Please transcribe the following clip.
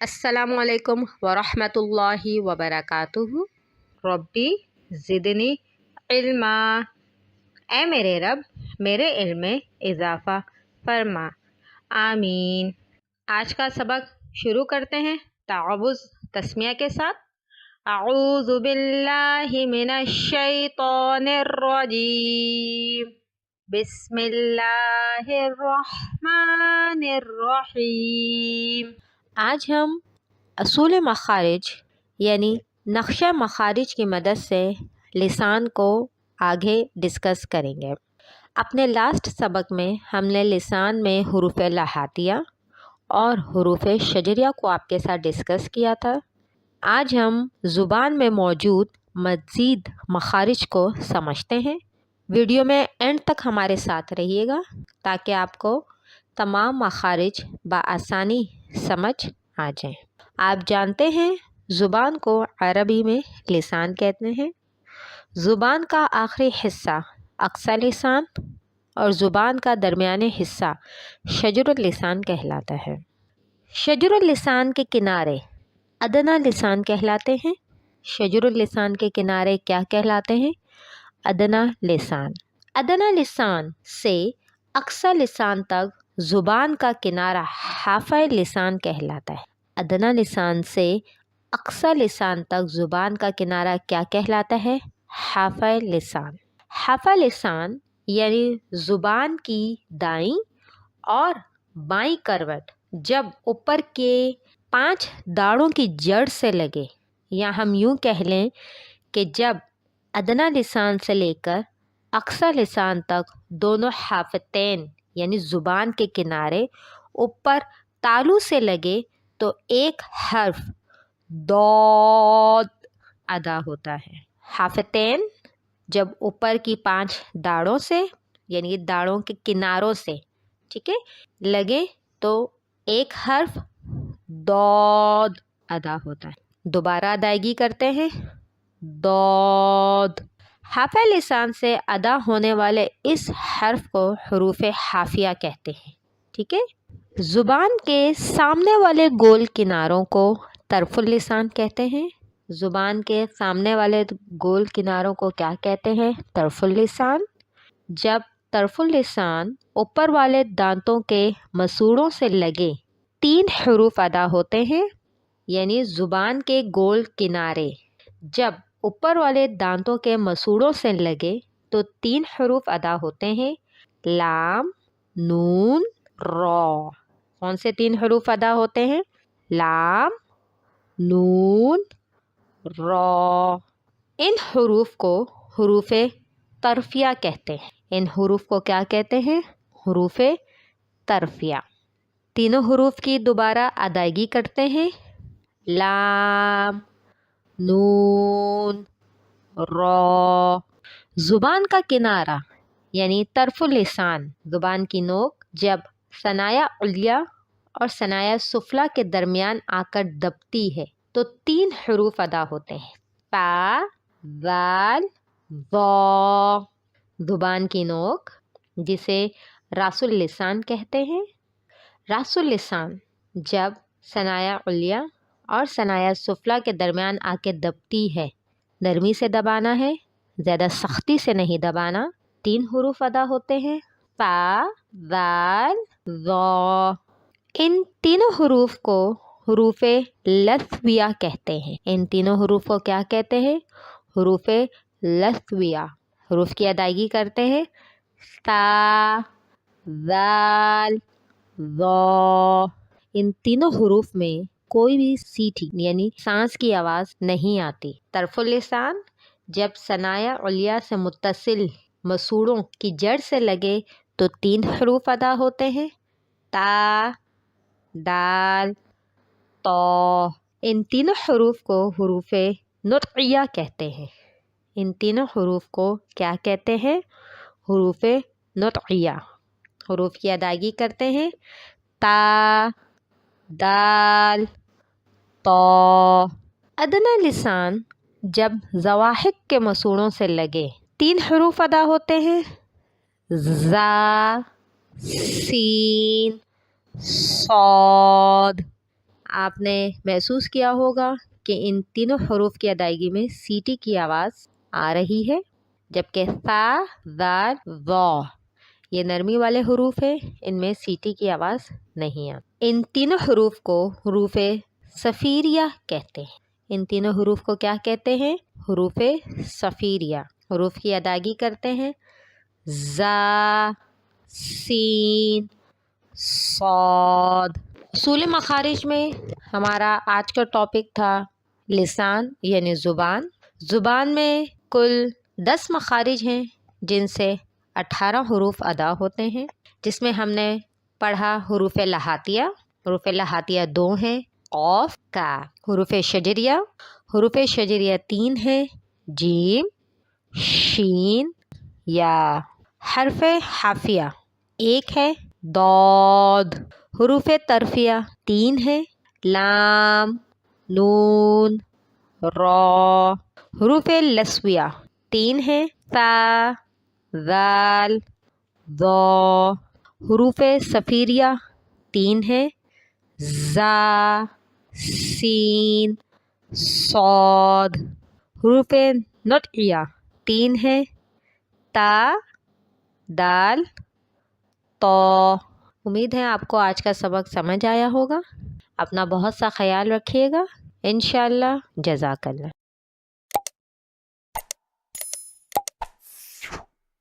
السلام علیکم ورحمۃ اللہ وبرکاتہ۔ ربی زدنی علما، اے میرے رب میرے علم میں اضافہ فرما، آمین۔ آج کا سبق شروع کرتے ہیں تعوذ تسمیہ کے ساتھ۔ اعوذ باللہ من الشیطان الرجیم، بسم اللہ الرحمن الرحیم۔ آج ہم اصول مخارج یعنی نقشہ مخارج کی مدد سے لسان کو آگے ڈسکس کریں گے۔ اپنے لاسٹ سبق میں ہم نے لسان میں حروف لہاتیہ اور حروف شجریہ کو آپ کے ساتھ ڈسکس کیا تھا۔ آج ہم زبان میں موجود مزید مخارج کو سمجھتے ہیں۔ ویڈیو میں اینڈ تک ہمارے ساتھ رہیے گا تاکہ آپ کو تمام مخارج بآسانی سمجھ آ جائیں۔ آپ جانتے ہیں زبان کو عربی میں لسان کہتے ہیں۔ زبان کا آخری حصہ اقصی لسان اور زبان کا درمیانی حصہ شجر اللسان کہلاتا ہے۔ شجر اللسان کے کنارے ادنیٰ لسان کہلاتے ہیں۔ شجر اللسان کے کنارے کیا کہلاتے ہیں؟ ادنیٰ لسان۔ ادنیٰ لسان سے اقصی لسان تک زبان کا کنارہ حافہ لسان کہلاتا ہے۔ ادنیٰ لسان سے اقصی لسان تک زبان کا کنارہ کیا کہلاتا ہے؟ حافہ لسان۔ حافہ لسان یعنی زبان کی دائیں اور بائیں کروٹ جب اوپر کے 5 داڑھوں کی جڑ سے لگے، یا ہم یوں کہہ لیں کہ جب ادنیٰ لسان سے لے کر اقصی لسان تک دونوں حافتین یعنی زبان کے کنارے اوپر تالو سے لگے تو ایک حرف ضاد ادا ہوتا ہے۔ حافتین جب اوپر کی 5 داڑھوں سے یعنی داڑھوں کے کناروں سے ٹھیک ہے لگے تو ایک حرف ضاد ادا ہوتا ہے۔ دوبارہ ادائیگی کرتے ہیں، ضاد۔ حافہ لسان سے ادا ہونے والے اس حرف کو حروف حافیہ کہتے ہیں، ٹھیک ہے۔ زبان کے سامنے والے گول کناروں کو طرف اللسان کہتے ہیں۔ زبان کے سامنے والے گول کناروں کو کیا کہتے ہیں؟ طرف اللسان۔ جب طرف اللسان اوپر والے دانتوں کے مسوڑوں سے لگے 3 حروف ادا ہوتے ہیں، یعنی زبان کے گول کنارے جب اوپر والے دانتوں کے مسوڑوں سے لگے تو 3 حروف ادا ہوتے ہیں، لام، نون، را۔ کون سے 3 حروف ادا ہوتے ہیں؟ لام، نون، را۔ ان حروف کو حروف طرفیہ کہتے ہیں۔ ان حروف کو کیا کہتے ہیں؟ حروف طرفیہ۔ تینوں حروف کی دوبارہ ادائیگی کرتے ہیں، لام، نون، را۔ زبان کا کنارہ یعنی طرف اللسان، زبان کی نوک جب ثنایا علیہ اور ثنایا سفلیٰ کے درمیان آ کر دبتی ہے تو 3 حروف ادا ہوتے ہیں، تا، ذال، ظا۔ زبان کی نوک جسے راس اللسان کہتے ہیں۔ راس اللسان جب ثنایا علیہ اور ثنایا سفلیٰ کے درمیان آ کے دبتی ہے، نرمی سے دبانا ہے، زیادہ سختی سے نہیں دبانا۔ 3 حروف ادا ہوتے ہیں، تا، ذال، ظا۔ ان تینوں حروف کو حروف لثویہ کہتے ہیں۔ ان تینوں حروف کو کیا کہتے ہیں؟ حروف لثویہ۔ حروف کی ادائیگی کرتے ہیں، تا، ذال، ظا۔ ان تینوں حروف میں کوئی بھی سیٹھی یعنی سانس کی آواز نہیں آتی۔ طرف اللسان جب ثنایا علیہ سے متصل مسوڑوں کی جڑ سے لگے تو 3 حروف ادا ہوتے ہیں، تا، دال، طا۔ ان تینوں حروف کو حروف نطقیہ کہتے ہیں۔ ان تینوں حروف کو کیا کہتے ہیں؟ حروف نطقیہ۔ حروف کی ادائیگی کرتے ہیں، تا، دال، طا۔ ادنیٰ لسان جب ضواحک کے مسوڑوں سے لگے 3 حروف ادا ہوتے ہیں، زا، سین، صاد۔ آپ نے محسوس کیا ہوگا کہ ان تینوں حروف کی ادائیگی میں سیٹی کی آواز آ رہی ہے، جبکہ ثا، ذال، ظا یہ نرمی والے حروف ہیں، ان میں سیٹی کی آواز نہیں آتی۔ ان تینوں حروف کو حروف صفیریہ کہتے ہیں۔ ان تینوں حروف کو کیا کہتے ہیں؟ حروف صفیریہ۔ حروف کی ادائیگی کرتے ہیں زا، سین، صاد۔ اصول مخارج میں ہمارا آج کا ٹاپک تھا لسان یعنی زبان۔ زبان میں کل 10 مخارج ہیں جن سے 18 حروف ادا ہوتے ہیں، جس میں ہم نے پڑھا حروف لہاتیہ۔ حروف لہاتیہ 2 ہیں، قاف، کاف۔ حروف شجریہ، حروف شجریہ 3 ہیں، جیم، شین، یا۔ حرف حافیہ 1 ہے، ضاد۔ حروف طرفیہ 3 ہیں، لام، نون، را۔ حروف لسویہ 3 ہیں، تا، ذال، ظا۔ حروف صفیریہ 3 ہیں، زا، سین، صاد۔ حروف نطعیہ 3 ہیں، تا، دال، طا۔ امید ہے آپ کو آج کا سبق سمجھ آیا ہوگا۔ اپنا بہت سا خیال رکھیے گا۔ انشاءاللہ، جزاک اللہ۔